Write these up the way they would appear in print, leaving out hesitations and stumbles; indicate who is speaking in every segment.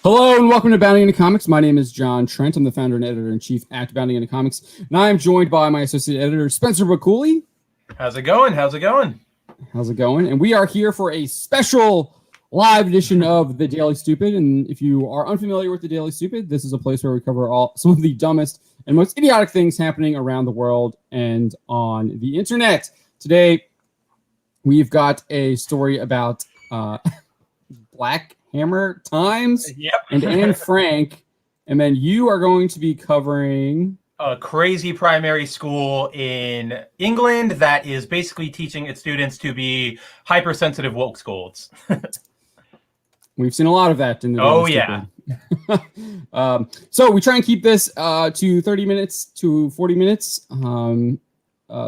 Speaker 1: Hello and welcome to Bounding Into Comics. My name is John Trent. I'm the founder and editor-in-chief at Bounding Into Comics, and I am joined by my associate editor, Spencer Bacouli.
Speaker 2: How's it going? How's it going?
Speaker 1: How's it going? And we are here for a special live edition of The Daily Stupid. And if you are unfamiliar with The Daily Stupid, this is a place where we cover some of the dumbest and most idiotic things happening around the world and on the internet. Today, we've got a story about Black Hammer Times and Anne Frank, and then you are going to be covering
Speaker 2: a crazy primary school in England that is basically teaching its students to be hypersensitive woke scolds.
Speaker 1: We've seen a lot of that in the so we try and keep this to 30 minutes to 40 minutes.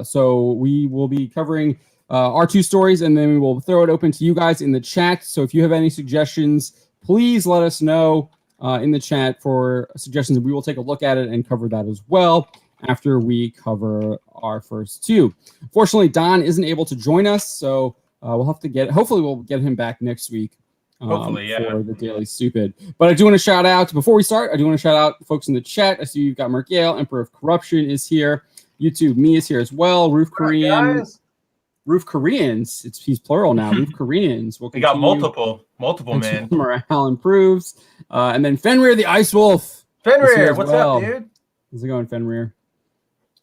Speaker 1: So we will be covering our two stories, and then we will throw it open to you guys in the chat. So if you have any suggestions, please let us know in the chat for suggestions, and we will take a look at it and cover that as well after we cover our first two. Fortunately, Don isn't able to join us, so we'll have to hopefully we'll get him back next week. For the Daily Stupid. But I do want to shout out, before we start, I do want to shout out folks in the chat. I see you've got Mark Yale, Emperor of Corruption is here. YouTube, me is here as well. Roof Koreans. He's plural now. Roof Koreans.
Speaker 2: We got multiple man.
Speaker 1: Morale improves. And then Fenrir the Ice Wolf.
Speaker 2: Fenrir, what's up, dude?
Speaker 1: How's it going, Fenrir?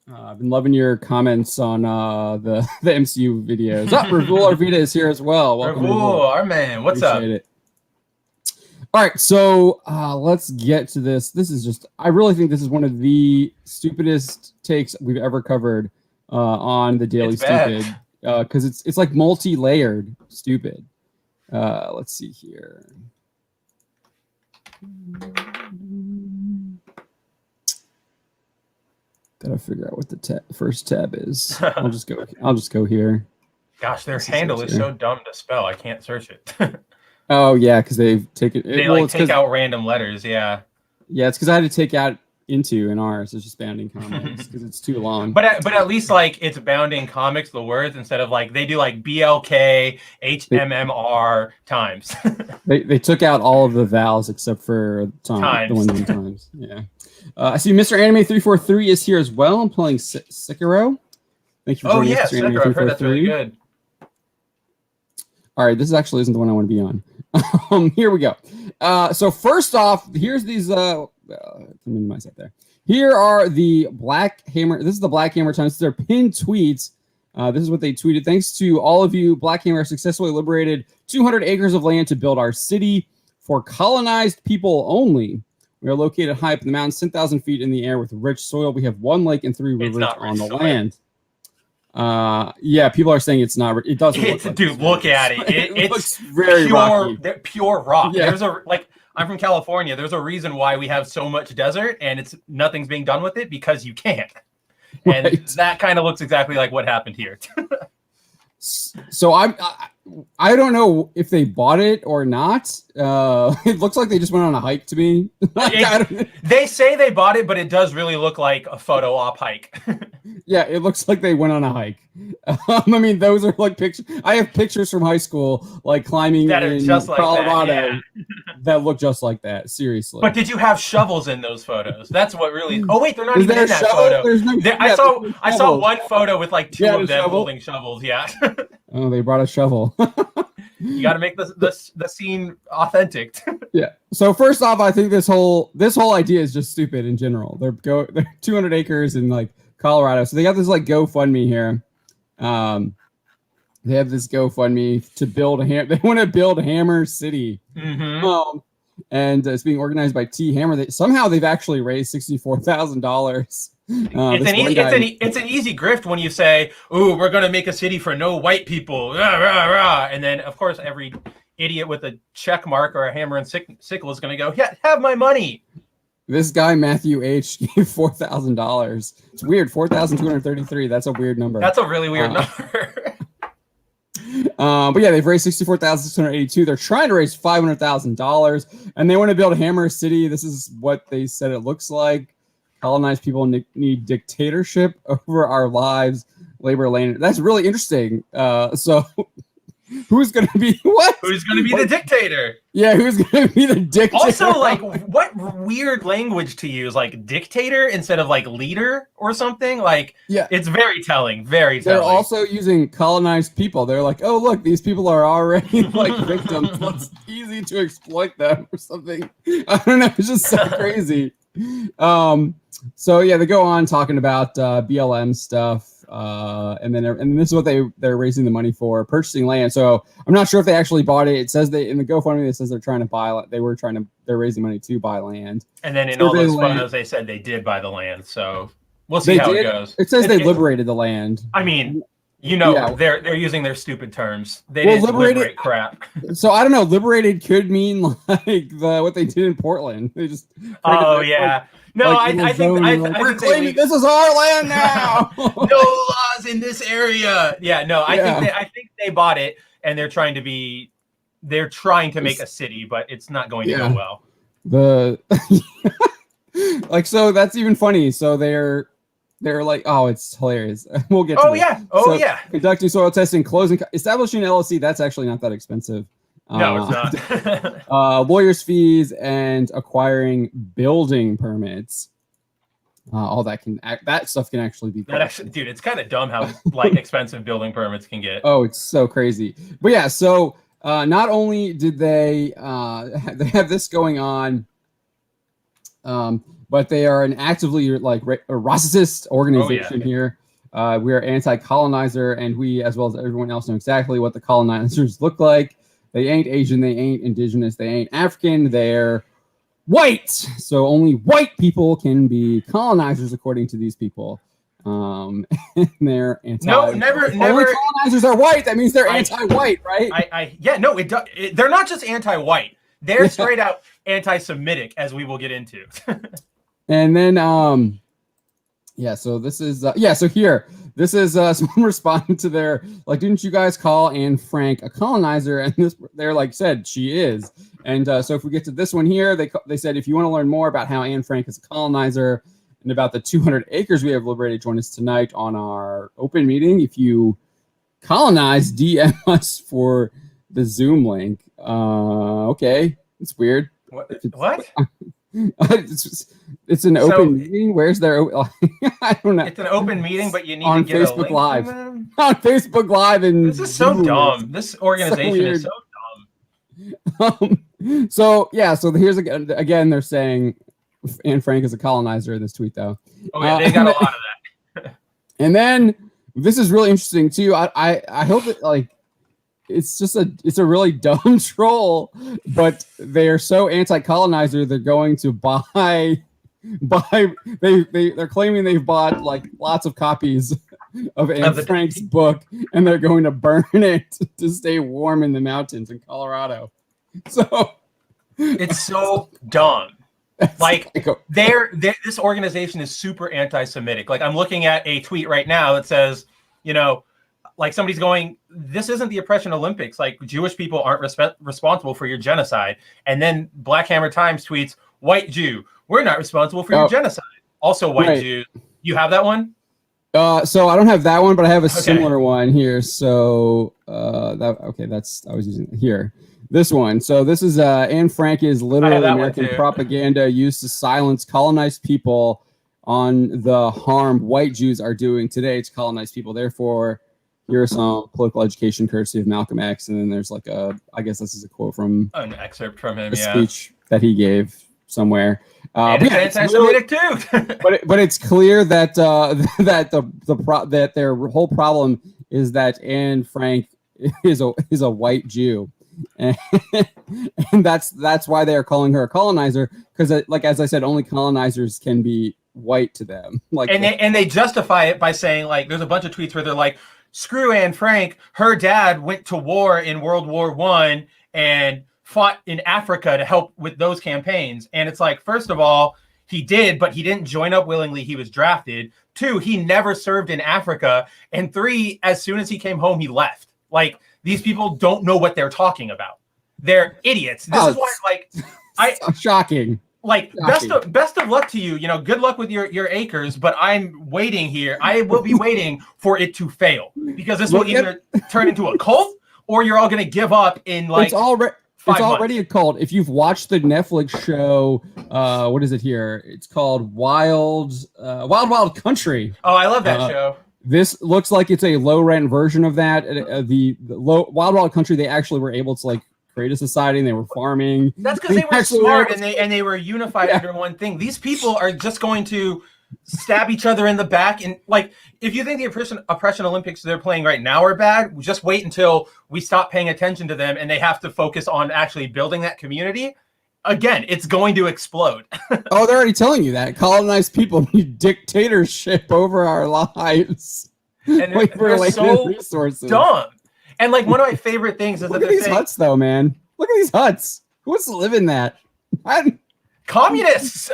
Speaker 1: I've been loving your comments on the MCU videos. Ravul Arvita is here as well.
Speaker 2: Welcome, Ravul, our man. What's
Speaker 1: Appreciate
Speaker 2: up?
Speaker 1: It. All right, so let's get to this. This is just, I really think this is one of the stupidest takes we've ever covered on the Daily Stupid, because it's like multi-layered stupid. Let's see here. Gotta figure out what the first tab is. I'll just go here.
Speaker 2: Gosh, their handle is so dumb to spell. I can't search it.
Speaker 1: Oh yeah, because they've taken.
Speaker 2: They take out random letters. Yeah.
Speaker 1: Yeah, it's because I had to take out into in ours. It's just Bounding Comics because it's too long.
Speaker 2: But at least like it's Bounding Comics the words instead of like they do like BLK HMMR times.
Speaker 1: they took out all of the vowels except for times. The ones in times. Yeah. I see Mr. Anime 343 is here as well. I'm playing Sekiro. Thank you for joining us, Mr. Anime 343.
Speaker 2: I've heard that's really good.
Speaker 1: All right, this actually isn't the one I want to be on. Here we go. So first off, here's these. Let me minimize that there. Here are the Black Hammer. This is the Black Hammer Times. These are pinned tweets. This is what they tweeted. Thanks to all of you, Black Hammer successfully liberated 200 acres of land to build our city for colonized people only. We are located high up in the mountains, 10,000 feet in the air with rich soil. We have one lake and 3 rivers on the land. Yeah, people are saying it's not. It doesn't look like
Speaker 2: dude, look at it. It
Speaker 1: looks very
Speaker 2: pure rock.
Speaker 1: Yeah.
Speaker 2: There's I'm from California. There's a reason why we have so much desert and nothing's being done with it because you can't. And that kind of looks exactly like what happened here.
Speaker 1: So I don't know if they bought it or not. It looks like they just went on a hike to me.
Speaker 2: They say they bought it, but it does really look like a photo op hike.
Speaker 1: Yeah, it looks like they went on a hike. I mean, those are like pictures. I have pictures from high school, like climbing in Colorado, that look just like that. Seriously.
Speaker 2: But did you have shovels in those photos? That's what really. Oh wait, they're not even in that
Speaker 1: shovel?
Speaker 2: photo. I saw one photo with like 2 of them holding shovels. Yeah.
Speaker 1: Oh, they brought a shovel.
Speaker 2: You got to make the scene authentic.
Speaker 1: Yeah. So first off, I think this whole idea is just stupid in general. They're 200 acres in like Colorado, so they got this like GoFundMe here. They have this GoFundMe to build They want to build Hammer City, and it's being organized by T Hammer. Somehow they've actually raised $64,000.
Speaker 2: It's an easy grift when you say, "Ooh, we're gonna make a city for no white people," rah, rah, rah. And then of course every idiot with a check mark or a hammer and sickle is gonna go, "Yeah, have my money."
Speaker 1: This guy Matthew H gave $4,000. It's weird, 4,233. That's a weird number.
Speaker 2: That's a really weird number.
Speaker 1: But yeah, they've raised $64,682. They're trying to raise $500,000, and they want to build a Hammer City. This is what they said it looks like. Colonized people need dictatorship over our lives, labor land. That's really interesting. So Who's going to be what?
Speaker 2: Who's going to be the dictator?
Speaker 1: Yeah, who's going to be the dictator?
Speaker 2: Also, like, what weird language to use, like dictator instead of like leader or something. Like,
Speaker 1: yeah,
Speaker 2: it's very telling. Very telling.
Speaker 1: They're also using colonized people. They're like, oh, look, these people are already like victims. It's easy to exploit them or something. I don't know. It's just so crazy. So yeah, they go on talking about BLM stuff. And this is what they're raising the money for, purchasing land. So I'm not sure if they actually bought it. It says in the GoFundMe, it says they're trying to buy. They're raising money to buy land.
Speaker 2: And then in all those photos, they said they did buy the land. So we'll see how it goes.
Speaker 1: It says they liberated the land.
Speaker 2: I mean, they're using their stupid terms. They didn't liberate crap.
Speaker 1: So I don't know. Liberated could mean like what they did in Portland. They just
Speaker 2: I think
Speaker 1: this is our land now.
Speaker 2: No laws in this area. I think they bought it and they're trying to make a city, but it's not going to go well. So that's even funny. So they're like, oh, it's hilarious. We'll get to this. Conducting soil testing, closing, establishing an LLC. That's actually not that expensive. No, it's not.
Speaker 1: Lawyers' fees and acquiring building permits. All that stuff can actually be.
Speaker 2: Dude, it's kind of dumb how like expensive building permits can get.
Speaker 1: Oh, it's so crazy. But yeah, so not only did they have this going on, but they are an actively like a racist organization here. We are anti-colonizer, and we, as well as everyone else, know exactly what the colonizers look like. They ain't Asian, they ain't indigenous, they ain't African, they're white. So only white people can be colonizers, according to these people. And they're anti.
Speaker 2: No, never.
Speaker 1: Colonizers are white. That means they're anti-white, right?
Speaker 2: They're not just anti-white. They're straight out anti-Semitic, as we will get into.
Speaker 1: And then, so this is, so here. This is someone responding to their, like, didn't you guys call Anne Frank a colonizer? And they're like, said she is. And so if we get to this one here, they said, if you want to learn more about how Anne Frank is a colonizer and about the 200 acres we have liberated, join us tonight on our open meeting. If you colonize, DM us for the Zoom link. Okay, it's weird.
Speaker 2: What?
Speaker 1: It's an open meeting. Where's their? I don't know.
Speaker 2: It's an open meeting, but you need
Speaker 1: on
Speaker 2: to get
Speaker 1: Facebook Live. On Facebook Live, and
Speaker 2: this is so dumb. This organization is so
Speaker 1: dumb. So here's again. They're saying Anne Frank is a colonizer in this tweet, though.
Speaker 2: Oh yeah, they got a lot of that.
Speaker 1: And then this is really interesting too. I hope that like. It's a really dumb troll, but they're so anti-colonizer they're going to buy they're claiming they've bought like lots of copies of Anne Frank's book and they're going to burn it to stay warm in the mountains in Colorado. So
Speaker 2: it's so dumb. Like this organization is super anti-Semitic. Like I'm looking at a tweet right now that says, like somebody's going, this isn't the Oppression Olympics. Like Jewish people aren't responsible for your genocide. And then Black Hammer Times tweets, white Jew, we're not responsible for your genocide. Also white Jew. You have that one?
Speaker 1: So I don't have that one, but I have a similar one here. So I was using it here. This one. So this is Anne Frank is literally American propaganda used to silence colonized people on the harm white Jews are doing today to colonized people. Therefore, here's some political education courtesy of Malcolm X, and then there's like I guess this is a quote from
Speaker 2: an excerpt from him,
Speaker 1: a speech that he gave somewhere.
Speaker 2: And it's anti-Semitic too.
Speaker 1: but it's clear that that their whole problem is that Anne Frank is a white Jew, and that's why they are calling her a colonizer, because like as I said, only colonizers can be white to them. Like
Speaker 2: and they justify it by saying, like, there's a bunch of tweets where they're like, screw Anne Frank, her dad went to war in World War I and fought in Africa to help with those campaigns. And it's like, first of all, he did, but he didn't join up willingly. He was drafted. 2, he never served in Africa. And 3, as soon as he came home, he left. Like, these people don't know what they're talking about. They're idiots. This is why,
Speaker 1: shocking.
Speaker 2: Like, best of luck to you. Good luck with your acres, but I'm waiting here. I will be waiting for it to fail, because this will either turn into a cult or you're all going to give up in like.
Speaker 1: It's already a cult. If you've watched the Netflix show, what is it here? It's called Wild Country.
Speaker 2: Oh, I love that show.
Speaker 1: This looks like it's a low rent version of that. The Wild Country, they actually were able to like create a society and they were farming.
Speaker 2: That's because they were smart and they were unified under one thing. These people are just going to stab each other in the back. And like, if you think the oppression Olympics they're playing right now are bad, just wait until we stop paying attention to them and they have to focus on actually building that community. Again, it's going to explode.
Speaker 1: Oh, they're already telling you that. Colonized people need dictatorship over our lives.
Speaker 2: And they're so resources. Dumb. And like one of my favorite things is
Speaker 1: look at these huts though, man. Look at these huts. Who wants to live in that?
Speaker 2: Communists.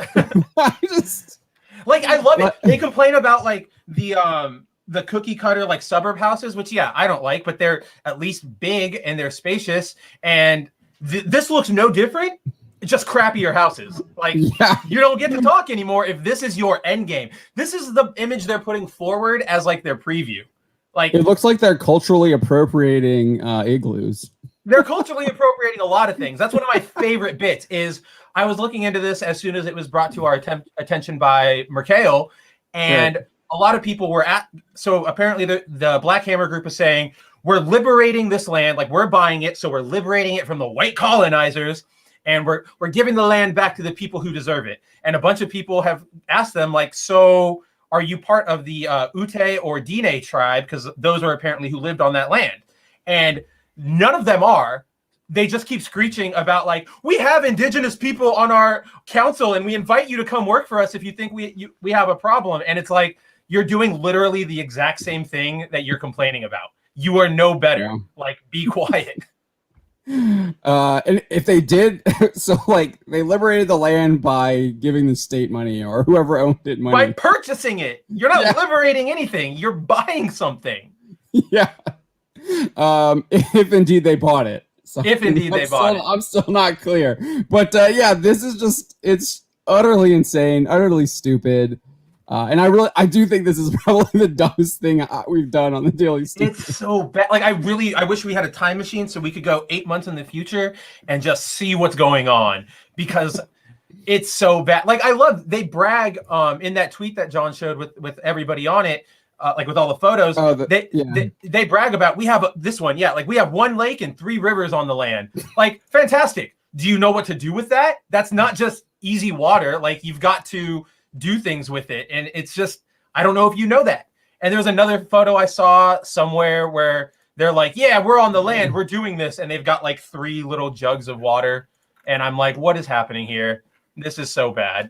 Speaker 2: Like, I love it. They complain about like the cookie cutter like suburb houses, which I don't like, but they're at least big and they're spacious. And this looks no different. Just crappier houses. Like you don't get to talk anymore if this is your end game. This is the image they're putting forward as like their preview. Like
Speaker 1: it looks like they're culturally appropriating igloos.
Speaker 2: They're culturally appropriating a lot of things. That's one of my favorite bits. Is I was looking into this as soon as it was brought to our attention by Mercale, and a lot of people were so apparently the Black Hammer group is saying we're liberating this land, like we're buying it, so we're liberating it from the white colonizers, and we're giving the land back to the people who deserve it. And a bunch of people have asked them, like, so are you part of the Ute or Dine tribe? Because those are apparently who lived on that land. And none of them are. They just keep screeching about, like, we have indigenous people on our council and we invite you to come work for us if you think we have a problem. And it's like, you're doing literally the exact same thing that you're complaining about. You are no better. Yeah. Like, be quiet.
Speaker 1: And if they did, so like they liberated the land by giving the state money or whoever owned it money.
Speaker 2: By purchasing it. You're not liberating anything. You're buying something.
Speaker 1: Yeah. If indeed they bought it. So
Speaker 2: if indeed they bought it.
Speaker 1: I'm still not clear. But this is just, it's utterly insane, utterly stupid. And I do think this is probably the dumbest thing we've done on the Daily Stupid.
Speaker 2: It's so bad. Like, I wish we had a time machine so we could go 8 months in the future and just see what's going on, because it's so bad. Like, they brag in that tweet that John showed with everybody on it, like with all the photos. They brag about, we have this one. Yeah. Like, we have one lake and 3 rivers on the land. Like, fantastic. Do you know what to do with that? That's not just easy water. Like, you've got to do things with it, and it's just, I don't know if you know that. And there was another photo I saw somewhere where they're like, yeah, we're on the land, we're doing this, and they've got like 3 little jugs of water, and I'm like, what is happening here? This is so bad.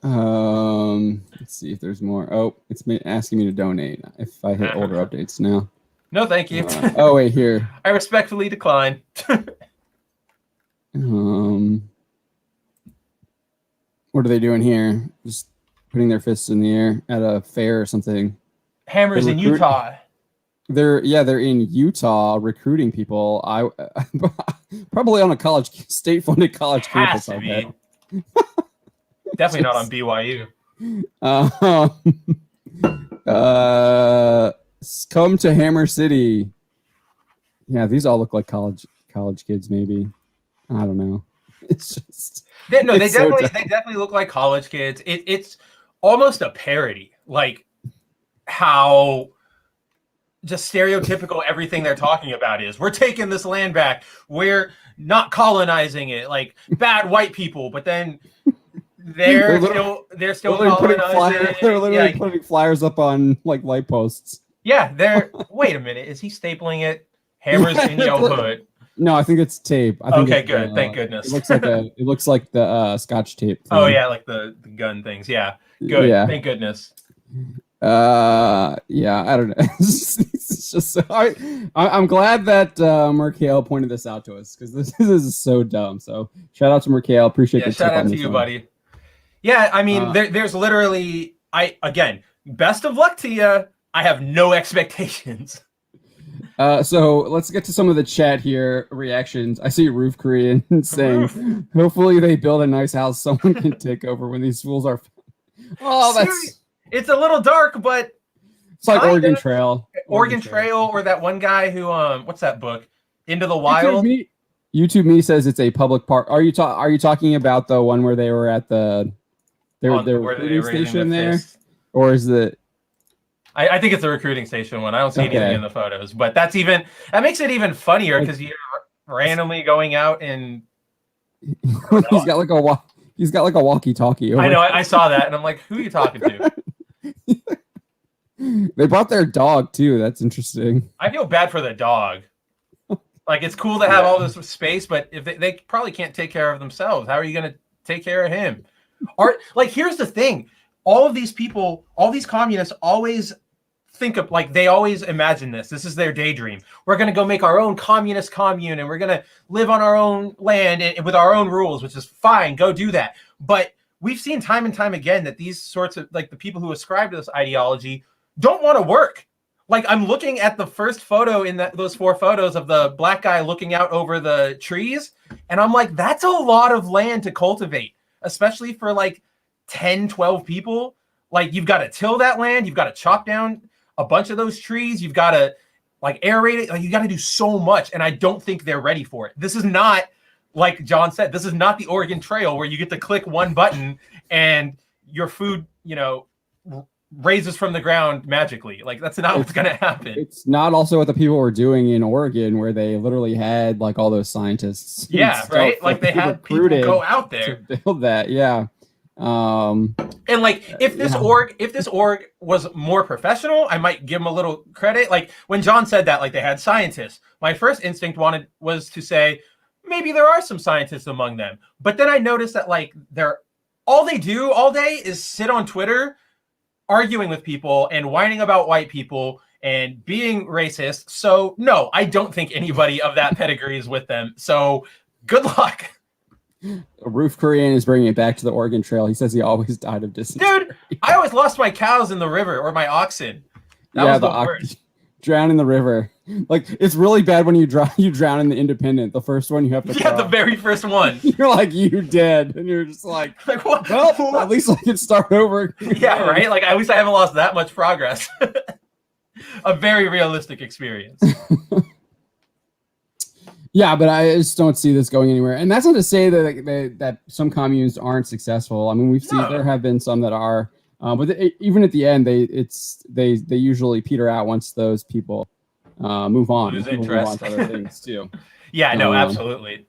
Speaker 1: Let's see if there's more. Oh, it's asking me to donate if I hit older updates now.
Speaker 2: No, thank you.
Speaker 1: Oh wait, here.
Speaker 2: I respectfully decline.
Speaker 1: What are they doing here? Just putting their fists in the air at a fair or something.
Speaker 2: Hammers in Utah.
Speaker 1: They're in Utah recruiting people. Probably on a state-funded college campus. I bet.
Speaker 2: Definitely not on BYU.
Speaker 1: Come to Hammer City. Yeah, these all look like college kids. Maybe, I don't know. It's just.
Speaker 2: They definitely look like college kids. It's almost a parody, like how just stereotypical everything they're talking about is. We're taking this land back. We're not colonizing it, like bad white people. But then they're still colonizing.
Speaker 1: They're literally putting flyers up on like light posts.
Speaker 2: Yeah, wait a minute. Is he stapling it? Hammers in your hood.
Speaker 1: No, I think it's tape.
Speaker 2: Okay, good. Thank goodness.
Speaker 1: It looks like the Scotch tape thing.
Speaker 2: Oh yeah, like the gun things. Yeah, good. Yeah. Thank goodness.
Speaker 1: I don't know. It's just I'm glad that Mercale pointed this out to us, because this is so dumb. So shout out to Mercale. Appreciate the
Speaker 2: shout out to you, buddy. Yeah, I mean, there's literally best of luck to you. I have no expectations.
Speaker 1: So let's get to some of the chat here reactions. I see Roof Korean saying, hopefully they build a nice house someone can take over when these fools are. Oh,
Speaker 2: it's a little dark, but
Speaker 1: it's like Oregon Trail.
Speaker 2: Oregon Trail, or that one guy who what's that book? into the wild.
Speaker 1: YouTube me says it's a public park. Are you talking about the one where they were at their recruiting station there, or is it?
Speaker 2: I think it's the recruiting station one. I don't see anything in the photos, but that makes it even funnier because you're randomly going out and
Speaker 1: he's got like a walkie-talkie.
Speaker 2: I know. I saw that and I'm like, who are you talking to?
Speaker 1: They brought their dog too. That's interesting.
Speaker 2: I feel bad for the dog. Like, it's cool to have all this space, but if they probably can't take care of themselves, how are you going to take care of him? Here's the thing. All of these people, all these communists always think of, like, they always imagine this. This is their daydream. We're going to go make our own communist commune, and we're going to live on our own land and with our own rules, which is fine. Go do that. But we've seen time and time again that these sorts of, like, the people who ascribe to this ideology don't want to work. Like, I'm looking at the first photo in those 4 photos of the black guy looking out over the trees, and I'm like, that's a lot of land to cultivate, especially for like 10, 12 people. Like, you've got to till that land, you've got to chop down a bunch of those trees, you've got to like aerate it, like, you got to do so much, and I don't think they're ready for it. This is not, like John said, this is not the Oregon Trail where you get to click one button and your food, raises from the ground magically. Like, that's not what's going to happen. It's
Speaker 1: not also what the people were doing in Oregon, where they literally had like all those scientists.
Speaker 2: Yeah, right. Like, they had people go out there
Speaker 1: to build that. Yeah.
Speaker 2: And like, if this org was more professional, I might give them a little credit. Like, when John said that, like, they had scientists, my first instinct was to say maybe there are some scientists among them. But then I noticed that, like, all they do all day is sit on Twitter arguing with people and whining about white people and being racist. So no, I don't think anybody of that pedigree is with them. So good luck.
Speaker 1: Roof Korean is bringing it back to the Oregon Trail. He says he always died of dysentery.
Speaker 2: Dude, I always lost my cows in the river, or my oxen. That was the worst.
Speaker 1: Drown in the river. Like, it's really bad when you drown in the Independent. The first one you have to
Speaker 2: cross. The very first one.
Speaker 1: You're like, you dead. And you're just like
Speaker 2: what?
Speaker 1: Well, at least I can start over.
Speaker 2: Yeah, right? Like, at least I haven't lost that much progress. A very realistic experience.
Speaker 1: Yeah, but I just don't see this going anywhere. And that's not to say that some communes aren't successful. I mean, we've seen there have been some that are. But even at the end, they usually peter out once those people move on.
Speaker 2: Lose interest.
Speaker 1: Move on to other things too.
Speaker 2: Yeah, no, absolutely.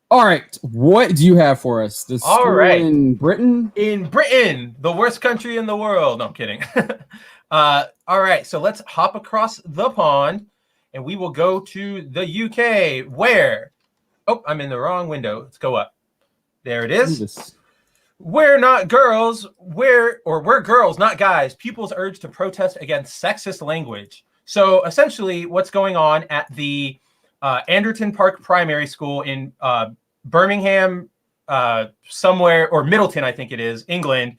Speaker 1: All right, what do you have for us? The school in Britain?
Speaker 2: In Britain, the worst country in the world. No, I'm kidding. All right, so let's hop across the pond, and we will go to the UK, where... Oh, I'm in the wrong window. Let's go up. There it is. We're not girls, we're girls, not guys. Pupils urged to protest against sexist language. So essentially what's going on at the Anderton Park Primary School in Birmingham, somewhere, or Middleton, I think it is, England,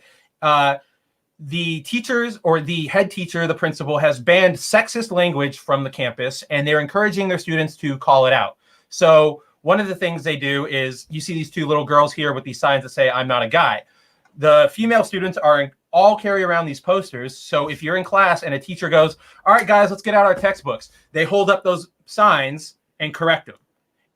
Speaker 2: the teachers, or the head teacher, the principal, has banned sexist language from the campus, and they're encouraging their students to call it out. So one of the things they do is, you see these 2 little girls here with these signs that say, "I'm not a guy." The female students all carry around these posters. So if you're in class and a teacher goes, "All right, guys, let's get out our textbooks," they hold up those signs and correct them.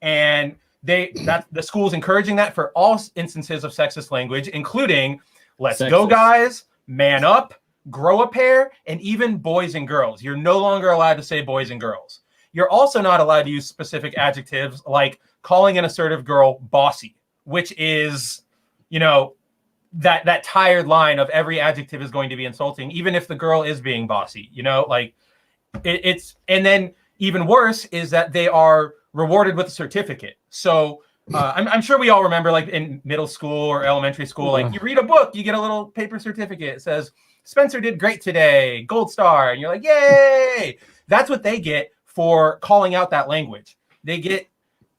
Speaker 2: And the school's encouraging that for all instances of sexist language, including "let's go, guys," "man up," "grow a pair," and even "boys and girls." You're no longer allowed to say boys and girls. You're also not allowed to use specific adjectives like calling an assertive girl bossy, which is, that tired line of every adjective is going to be insulting, even if the girl is being bossy, like it's, and then even worse is that they are rewarded with a certificate. So I'm sure we all remember, like, in middle school or elementary school, like, you read a book, you get a little paper certificate. It says, "Spencer did great today, gold star." And you're like, yay. That's what they get for calling out that language.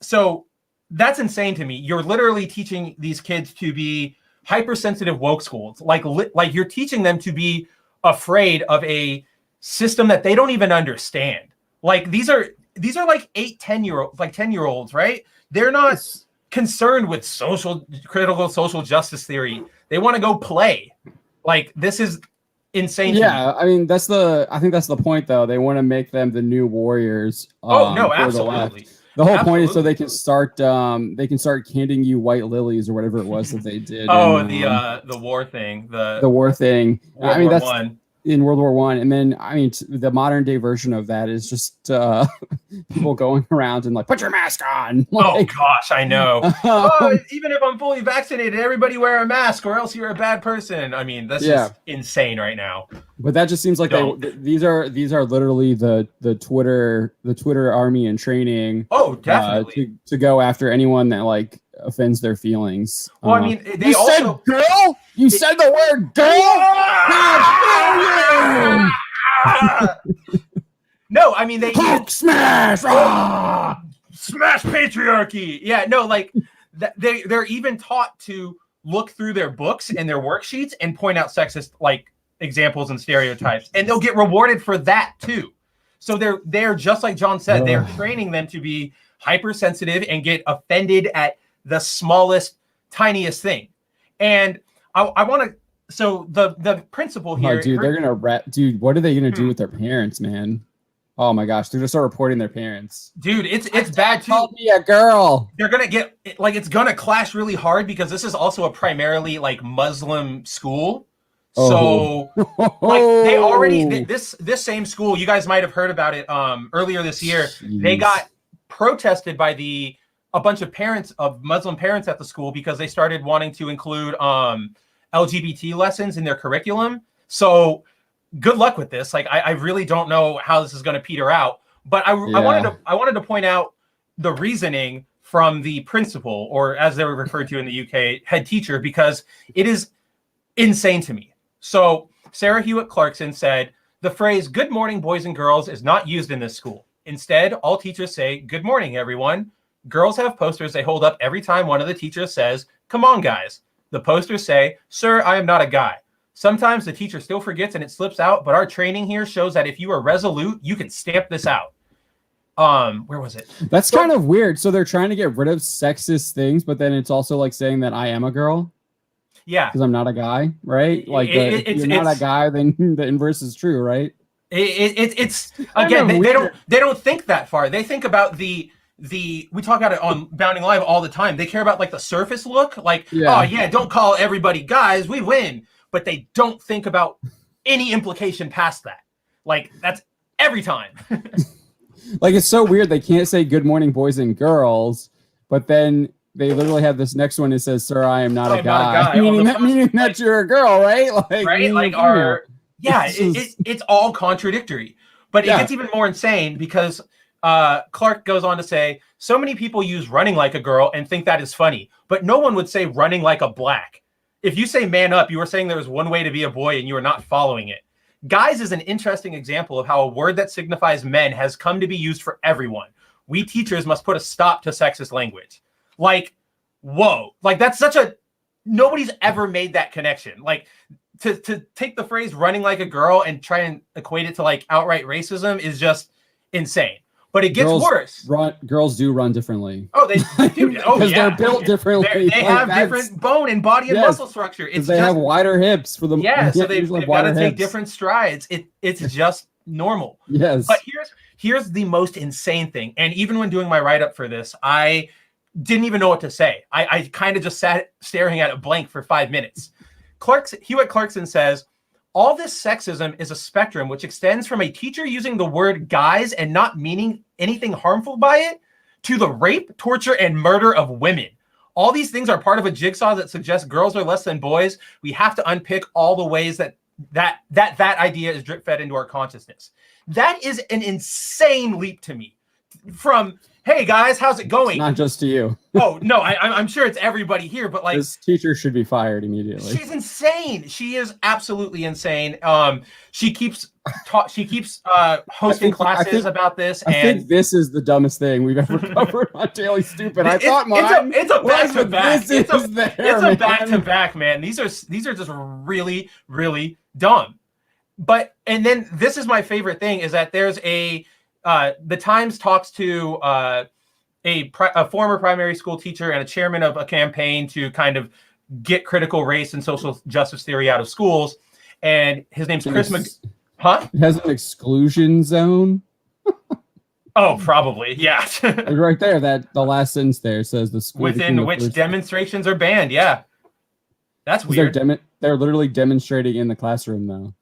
Speaker 2: So that's insane to me. You're literally teaching these kids to be hypersensitive woke schools. Like you're teaching them to be afraid of a system that they don't even understand. Like, these are like 10-year-olds, right? They're not concerned with critical social justice theory. They want to go play. Like, this is insane.
Speaker 1: Yeah, I mean I think that's the point though. They want to make them the new warriors.
Speaker 2: Oh no,
Speaker 1: for
Speaker 2: absolutely.
Speaker 1: The whole point is so they can start handing you white lilies or whatever it was that they did.
Speaker 2: Oh, the war thing,
Speaker 1: the war thing.
Speaker 2: World War One.
Speaker 1: In World War One, and then I mean the modern day version of that is just people going around and like, put your mask on. Like,
Speaker 2: oh gosh, I know. Even if I'm fully vaccinated, everybody wear a mask or else you're a bad person. I mean, that's just insane right now.
Speaker 1: But that just seems like these are literally the Twitter army in training.
Speaker 2: Oh, definitely
Speaker 1: to go after anyone that like offends their feelings.
Speaker 2: Well, I mean, they
Speaker 1: said girl. You said the word girl.
Speaker 2: No, I mean they
Speaker 1: Hulk smash.
Speaker 2: Smash patriarchy. Yeah, no, like they're even taught to look through their books and their worksheets and point out sexist like examples and stereotypes, and they'll get rewarded for that too. So they're just like John said, they're training them to be hypersensitive and get offended at the smallest, tiniest thing. And I want to. So the principal here,
Speaker 1: dude, they're gonna dude. What are they gonna do with their parents, man? Oh my gosh, they're gonna start reporting their parents.
Speaker 2: Dude, it's bad too.
Speaker 1: Call me a girl.
Speaker 2: They're gonna get like it's gonna clash really hard because this is also a primarily like Muslim school. So like they already this same school, you guys might have heard about it earlier this year. Jeez. They got protested by a bunch of parents of Muslim parents at the school because they started wanting to include LGBT lessons in their curriculum. So good luck with this. Like I really don't know how this is going to peter out. But I wanted to point out the reasoning from the principal, or as they were referred to in the UK, head teacher, because it is insane to me. So Sarah Hewitt Clarkson said, the phrase "good morning, boys and girls" is not used in this school. Instead, all teachers say, "Good morning, everyone." Girls have posters they hold up every time one of the teachers says, "Come on, guys." The posters say, "Sir, I am not a guy." Sometimes the teacher still forgets and it slips out, but our training here shows that if you are resolute, you can stamp this out. Where was it?
Speaker 1: That's kind of weird. So they're trying to get rid of sexist things, but then it's also like saying that I am a girl.
Speaker 2: Yeah.
Speaker 1: Because I'm not a guy, right? Like if you're not a guy, then the inverse is true, right?
Speaker 2: It's again, they don't think that far. They think about we talk about it on Bounding Live all the time. They care about like the surface look, like, oh yeah, don't call everybody guys, we win. But they don't think about any implication past that. Like that's every time.
Speaker 1: Like it's so weird. They can't say "good morning, boys and girls," but then they literally have this next one that says, "Sir, I am not a guy." Meaning that you're a girl, right? Like,
Speaker 2: right? Like it's all contradictory. But it gets even more insane because Clark goes on to say, so many people use running like a girl and think that is funny, but no one would say running like a black. If you say man up, you are saying there is one way to be a boy and you are not following it. Guys is an interesting example of how a word that signifies men has come to be used for everyone. We teachers must put a stop to sexist language. Like, whoa. Like that's nobody's ever made that connection. Like to take the phrase running like a girl and try and equate it to like outright racism is just insane. But it gets worse.
Speaker 1: Girls do run differently.
Speaker 2: Oh, they do. Oh,
Speaker 1: because they're built differently.
Speaker 2: They have different bone and body and muscle structure.
Speaker 1: They have wider hips for them.
Speaker 2: Yeah, so they've got to take different strides. It's just normal.
Speaker 1: Yes.
Speaker 2: But here's the most insane thing. And even when doing my write-up for this, I didn't even know what to say. I kind of just sat staring at it blank for 5 minutes. Hewitt Clarkson says, all this sexism is a spectrum which extends from a teacher using the word guys and not meaning anything harmful by it to the rape, torture, and murder of women. All these things are part of a jigsaw that suggests girls are less than boys. We have to unpick all the ways that idea is drip fed into our consciousness. That is an insane leap to me. From, hey guys, how's it going?
Speaker 1: It's not just to you.
Speaker 2: Oh no, I'm sure it's everybody here, but like
Speaker 1: this teacher should be fired immediately.
Speaker 2: She's insane. She is absolutely insane. She keeps hosting classes about this.
Speaker 1: I think this is the dumbest thing we've ever covered on Daily Stupid. I thought
Speaker 2: it's a back to back. It's a back to back, man. These are just really, really dumb. But and then this is my favorite thing is that there's the Times talks to a former primary school teacher and a chairman of a campaign to kind of get critical race and social justice theory out of schools. and his name's Chris Huh?
Speaker 1: It has an exclusion zone.
Speaker 2: Oh, probably, yeah.
Speaker 1: Right there, that the last sentence there says the school
Speaker 2: within which demonstrations are banned. Yeah, that's weird.
Speaker 1: They're literally demonstrating in the classroom though.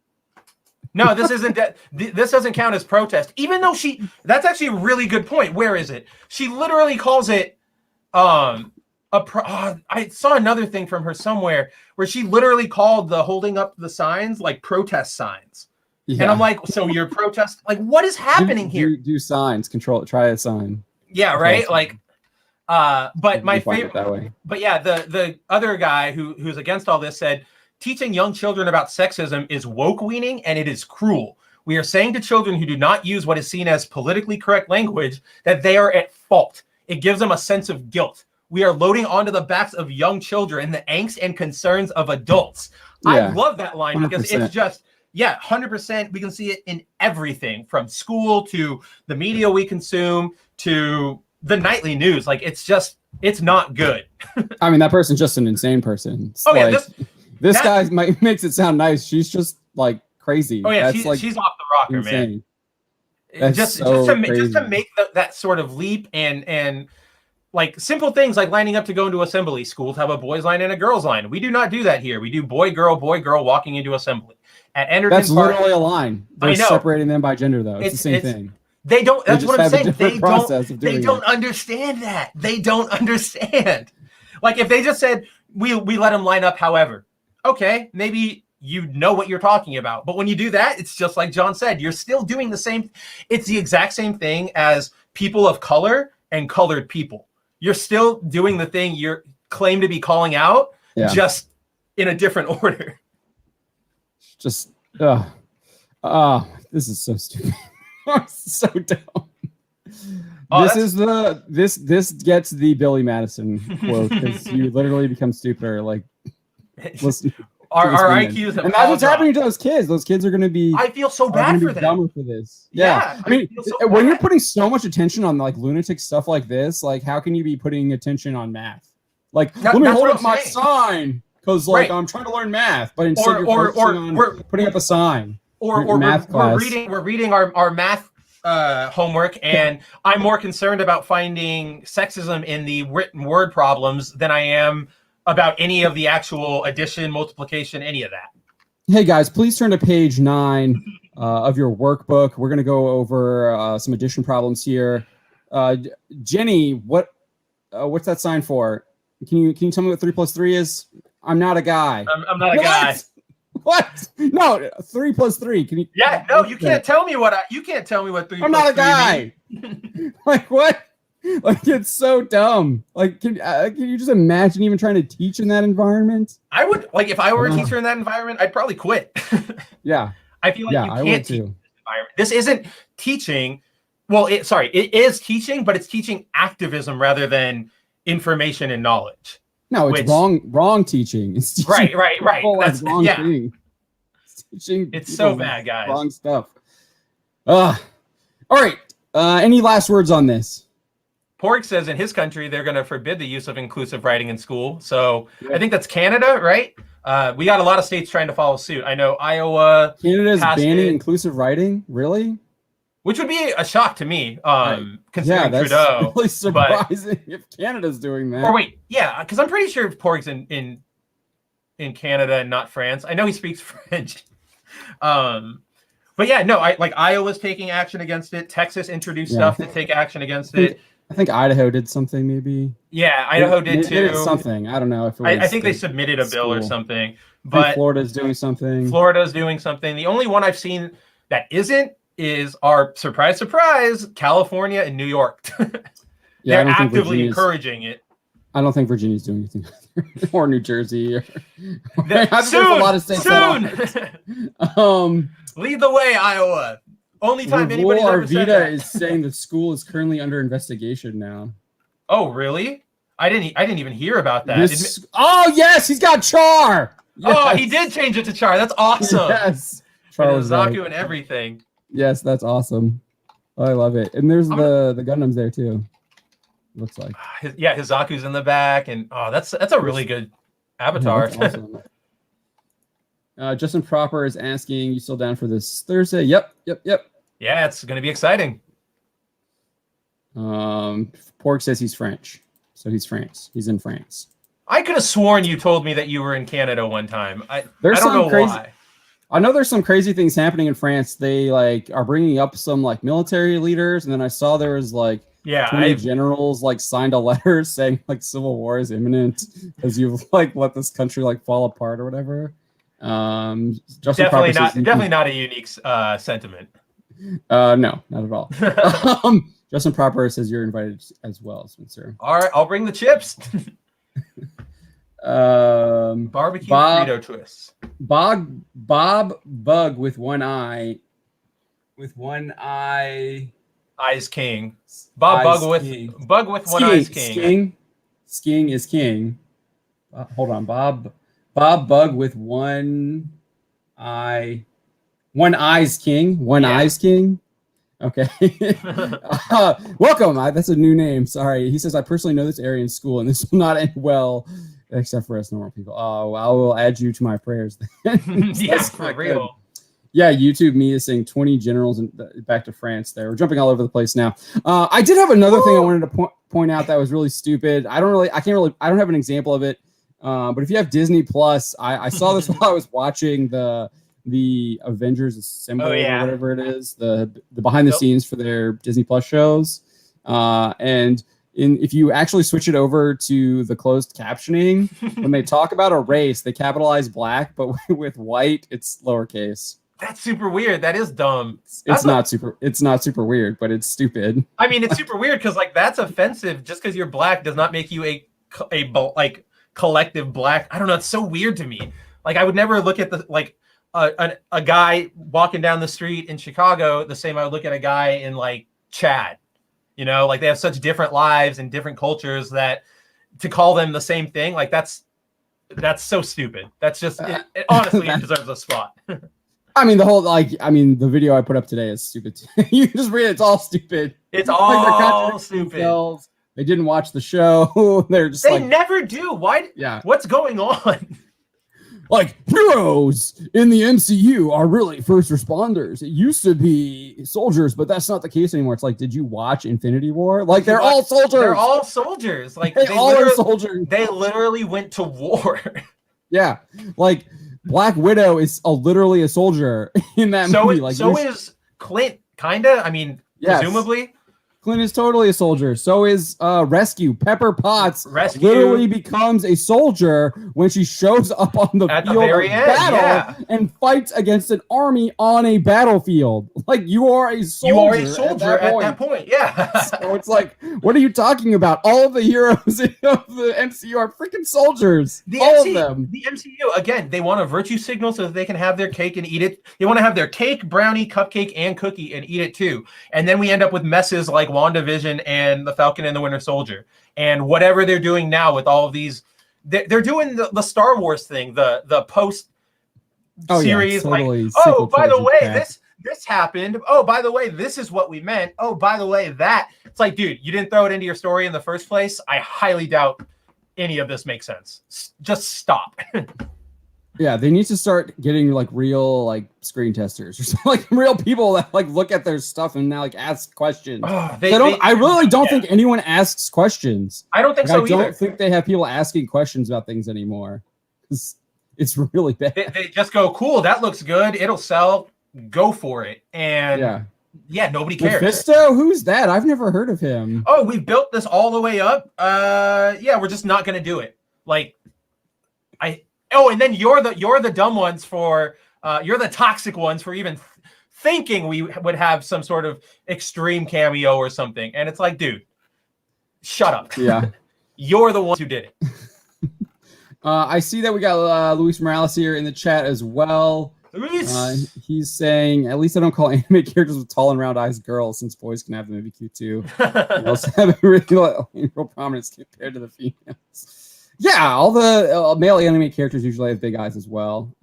Speaker 2: No, this isn't. This doesn't count as protest, even though that's actually a really good point. Where is it? She literally calls it. I saw another thing from her somewhere where she literally called the holding up the signs like protest signs. Yeah. And I'm like, so you're protest? Like, what is happening here?
Speaker 1: Do signs. Try a sign.
Speaker 2: Yeah, right. Like, but my favorite that way. But yeah, the other guy who's against all this said, teaching young children about sexism is woke weaning and it is cruel. We are saying to children who do not use what is seen as politically correct language that they are at fault. It gives them a sense of guilt. We are loading onto the backs of young children the angst and concerns of adults. Yeah. I love that line 100%. Because it's just. Yeah, 100%. We can see it in everything from school to the media we consume to the nightly news. Like, it's not good.
Speaker 1: I mean, that person's just an insane person. It's this guy makes it sound nice. She's just like crazy.
Speaker 2: Oh, yeah, she's off the rocker, insane. Man. Just to make that sort of leap and like simple things like lining up to go into assembly. Schools have a boys line and a girls line. We do not do that here. We do boy, girl, walking into assembly. At Enderton
Speaker 1: That's literally a line. They're separating them by gender, though. It's the same thing.
Speaker 2: They don't. That's what I'm saying. They don't understand that. They don't understand. Like if they just said we let them line up, however, okay, maybe you know what you're talking about. But when you do that, it's just like John said. You're still doing the same. It's the exact same thing as people of color and colored people. You're still doing the thing you're claim to be calling out, just in a different order.
Speaker 1: Just this is so stupid. So dumb. This gets the Billy Madison quote because you literally become stupider. Like listen,
Speaker 2: our IQs,
Speaker 1: and that's what's happening to those kids. Those kids are going to be.
Speaker 2: I feel so bad for them.
Speaker 1: Dumber for this. Yeah. I mean, when you're putting so much attention on like lunatic stuff like this, like how can you be putting attention on math? Like let me hold up my sign. Because like I'm trying to learn math, but instead you're putting up a sign.
Speaker 2: We're reading our math homework, and I'm more concerned about finding sexism in the written word problems than I am about any of the actual addition, multiplication, any of that.
Speaker 1: Hey guys, please turn to page 9 of your workbook. We're gonna go over some addition problems here. Jenny, what's that sign for? Can you tell me what 3 + 3 is? I'm not a guy.
Speaker 2: I'm not a guy.
Speaker 1: What? No, 3 + 3. Can you?
Speaker 2: Yeah, no, you can't tell me what you can't tell me what 3 + 3
Speaker 1: I'm not a guy. Like what? Like it's so dumb. Like can you just imagine even trying to teach in that environment?
Speaker 2: I would like if I were a teacher in that environment, I'd probably quit.
Speaker 1: Yeah.
Speaker 2: I feel like you can't teach in this environment. This isn't teaching. Well, it is teaching, but it's teaching activism rather than information and knowledge.
Speaker 1: No, it's wrong teaching. It's teaching
Speaker 2: right. That's
Speaker 1: wrong thing.
Speaker 2: It's so bad, guys.
Speaker 1: Wrong stuff. All right. Any last words on this?
Speaker 2: Pork says in his country they're going to forbid the use of inclusive writing in school. So I think that's Canada, right? We got a lot of states trying to follow suit. I know Iowa.
Speaker 1: Canada's banning inclusive writing? Really?
Speaker 2: Which would be a shock to me, considering
Speaker 1: that's
Speaker 2: Trudeau.
Speaker 1: Really surprising if Canada's doing that.
Speaker 2: Or wait, yeah, because I'm pretty sure Porg's in Canada and not France. I know he speaks French. But yeah, no, Iowa's taking action against it. Texas introduced stuff to take action against it.
Speaker 1: I think Idaho did something, maybe.
Speaker 2: Yeah, Idaho did too.
Speaker 1: They did something. I don't know if it was
Speaker 2: I think they submitted a bill or something. But
Speaker 1: Florida's doing something.
Speaker 2: The only one I've seen that isn't is our surprise, California and New York. They're actively encouraging it.
Speaker 1: I don't think Virginia's doing anything either. Or New Jersey.
Speaker 2: Soon.
Speaker 1: A lot of states
Speaker 2: Lead the way, Iowa. Only time anybody's ever said that.
Speaker 1: Is saying the school is currently under investigation now.
Speaker 2: Oh, really? I didn't even hear about that.
Speaker 1: Oh yes, he's got Char. Yes.
Speaker 2: Oh, he did change it to Char. That's awesome.
Speaker 1: Yes.
Speaker 2: Char was Zaku and everything.
Speaker 1: Yes, that's awesome. I love it. And there's the Gundams there too. Looks like.
Speaker 2: His Zaku's in the back, and that's a really good avatar.
Speaker 1: Yeah, awesome. Justin Proper is asking, you still down for this Thursday? Yep.
Speaker 2: Yeah, it's going to be exciting.
Speaker 1: Pork says he's French. So he's France. He's in France.
Speaker 2: I could have sworn you told me that you were in Canada one time. I don't know why.
Speaker 1: I know there's some crazy things happening in France. They like are bringing up some like military leaders, and then I saw there was like 20 generals like signed a letter saying like civil war is imminent because you've like let this country like fall apart or whatever.
Speaker 2: Definitely not a unique sentiment.
Speaker 1: No, not at all. Justin Proper says you're invited as well, Spencer.
Speaker 2: All right, I'll bring the chips. Barbecue burrito twists.
Speaker 1: Bob Bug with one eye.
Speaker 2: Eyes king. Bob Bug with one eye's king.
Speaker 1: Skiing is king. Hold on, Bob Bug with one eye. One eye's king. One eye's king. Okay. Welcome. That's a new name. Sorry. He says, I personally know this area in school, and this will not end well, except for us normal people. Oh, I will add you to my prayers then.
Speaker 2: Yes, for real.
Speaker 1: Good. Yeah, YouTube me is saying 20 generals and back to France there. We're jumping all over the place now. I did have another thing I wanted to point out that was really stupid. I don't have an example of it. But if you have Disney Plus, I saw this while I was watching the Avengers Assemble or whatever it is, the behind the scenes for their Disney Plus shows. If you actually switch it over to the closed captioning, when they talk about a race, they capitalize black, but with white, it's lowercase.
Speaker 2: That's super weird. That is dumb.
Speaker 1: It's not super weird, but it's stupid.
Speaker 2: I mean, it's super weird because like that's offensive. Just because you're black does not make you a collective black. I don't know. It's so weird to me. Like I would never look at a guy walking down the street in Chicago the same I would look at a guy in like Chad. You know, like they have such different lives and different cultures that to call them the same thing, like that's so stupid. That's just honestly it deserves a spot.
Speaker 1: I mean, the video I put up today is stupid. You can just read it. It's all stupid.
Speaker 2: It's all stupid.
Speaker 1: Themselves. They didn't watch the show. They
Speaker 2: never do. Why?
Speaker 1: Yeah.
Speaker 2: What's going on?
Speaker 1: Like, heroes in the MCU are really first responders. It used to be soldiers, but that's not the case anymore. It's like, did you watch Infinity War? Like, they're all soldiers.
Speaker 2: They're all soldiers. Like,
Speaker 1: they all are soldiers.
Speaker 2: They literally went to war.
Speaker 1: Yeah. Like, Black Widow is literally a soldier in that movie.
Speaker 2: Is Clint, kinda. I mean, yes. Presumably.
Speaker 1: Clint is totally a soldier. So is Rescue. Pepper Potts literally becomes a soldier when she shows up on the field of battle and fights against an army on a battlefield. Like, you are a soldier. You are a soldier at that point.
Speaker 2: Yeah.
Speaker 1: So it's like, what are you talking about? All of the heroes of the MCU are freaking soldiers. All of them.
Speaker 2: The MCU, again, they want a virtue signal so that they can have their cake and eat it. They want to have their cake, brownie, cupcake, and cookie and eat it too. And then we end up with messes like WandaVision and the Falcon and the Winter Soldier and whatever they're doing now with all of these. They're doing the Star Wars thing, the post series. Yeah, totally, like, oh, by the way, this happened. Oh, by the way, this is what we meant. Oh, by the way, that. It's like, dude, you didn't throw it into your story in the first place. I highly doubt any of this makes sense. Just stop.
Speaker 1: Yeah, they need to start getting like real like screen testers or something, like real people that like look at their stuff and now like ask questions. I really don't think anyone asks questions.
Speaker 2: I don't think so either. I don't
Speaker 1: think they have people asking questions about things anymore. It's really bad.
Speaker 2: They just go, cool, that looks good. It'll sell. Go for it. And yeah, nobody cares.
Speaker 1: Mephisto? Who's that? I've never heard of him.
Speaker 2: Oh, we built this all the way up. Yeah, we're just not gonna do it. Like, and then you're the dumb ones for you're the toxic ones for even thinking we would have some sort of extreme cameo or something. And it's like, dude, shut up.
Speaker 1: Yeah.
Speaker 2: You're the ones who did it.
Speaker 1: I see that we got Luis Morales here in the chat as well. He's saying, at least I don't call anime characters with tall and round eyes girls, since boys can have them maybe cute too. They also have a real prominence compared to the females. Yeah, all the male anime characters usually have big eyes as well.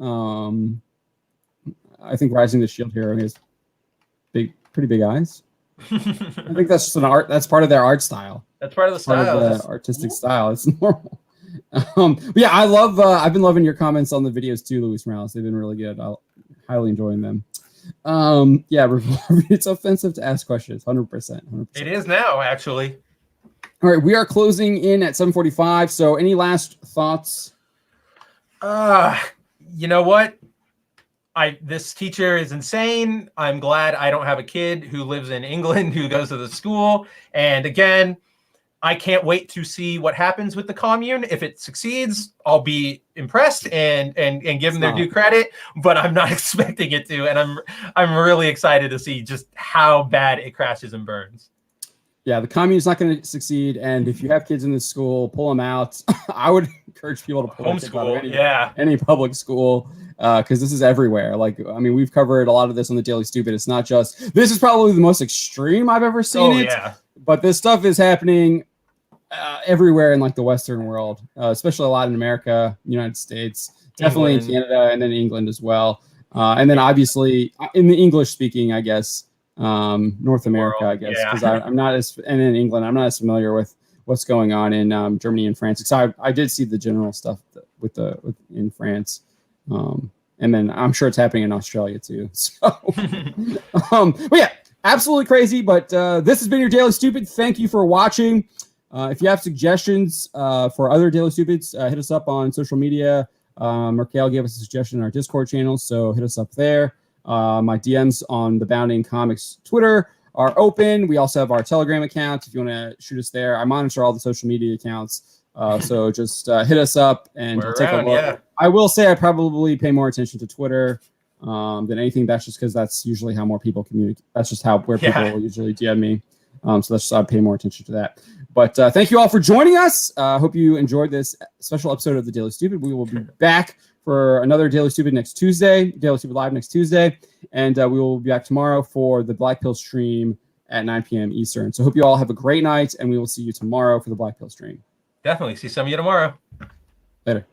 Speaker 1: I think Rising the Shield Hero has pretty big eyes. I think that's just an art. That's part of their art style.
Speaker 2: That's part of the style.
Speaker 1: Part of the artistic style. It's normal. But yeah, I love. I've been loving your comments on the videos too, Luis Morales. They've been really good. I'm highly enjoying them. Yeah, it's offensive to ask questions. 100%.
Speaker 2: It is now, actually.
Speaker 1: All right, we are closing in at 7:45. So, any last thoughts?
Speaker 2: You know what? This teacher is insane. I'm glad I don't have a kid who lives in England who goes to the school. And again, I can't wait to see what happens with the commune. If it succeeds, I'll be impressed and give them their due credit. But I'm not expecting it to, and I'm really excited to see just how bad it crashes and burns.
Speaker 1: Yeah, the commune is not going to succeed, and if you have kids in this school, pull them out. I would encourage people to pull
Speaker 2: homeschool,
Speaker 1: any public school, because this is everywhere. Like, I mean, we've covered a lot of this on the Daily Stupid. It's not just this is probably the most extreme I've ever seen but this stuff is happening everywhere in like the Western world, especially a lot in America, United States, definitely in Canada, and then England as well, and then obviously in the English-speaking, I guess. North America, I guess, because I'm not as, and in England, I'm not as familiar with what's going on in Germany and France. So I did see the general stuff in France, and then I'm sure it's happening in Australia too. So, but yeah, absolutely crazy. But this has been your Daily Stupid. Thank you for watching. If you have suggestions for other Daily Stupids, hit us up on social media. Markel gave us a suggestion in our Discord channel, so hit us up there. My DMs on the Bounding Comics Twitter are open. We also have our Telegram account if you want to shoot us there. I monitor all the social media accounts, so just hit us up and we'll take a look. Yeah. I will say I probably pay more attention to Twitter than anything. That's just because that's usually how more people communicate. That's just where people usually DM me. So that's just, I pay more attention to that. But thank you all for joining us. I hope you enjoyed this special episode of the Daily Stupid. We will be back for another Daily Stupid next Tuesday, Daily Stupid Live next Tuesday. And we will be back tomorrow for the Black Pill stream at 9 p.m. Eastern. So hope you all have a great night, and we will see you tomorrow for the Black Pill stream.
Speaker 2: Definitely. See some of you tomorrow.
Speaker 1: Later.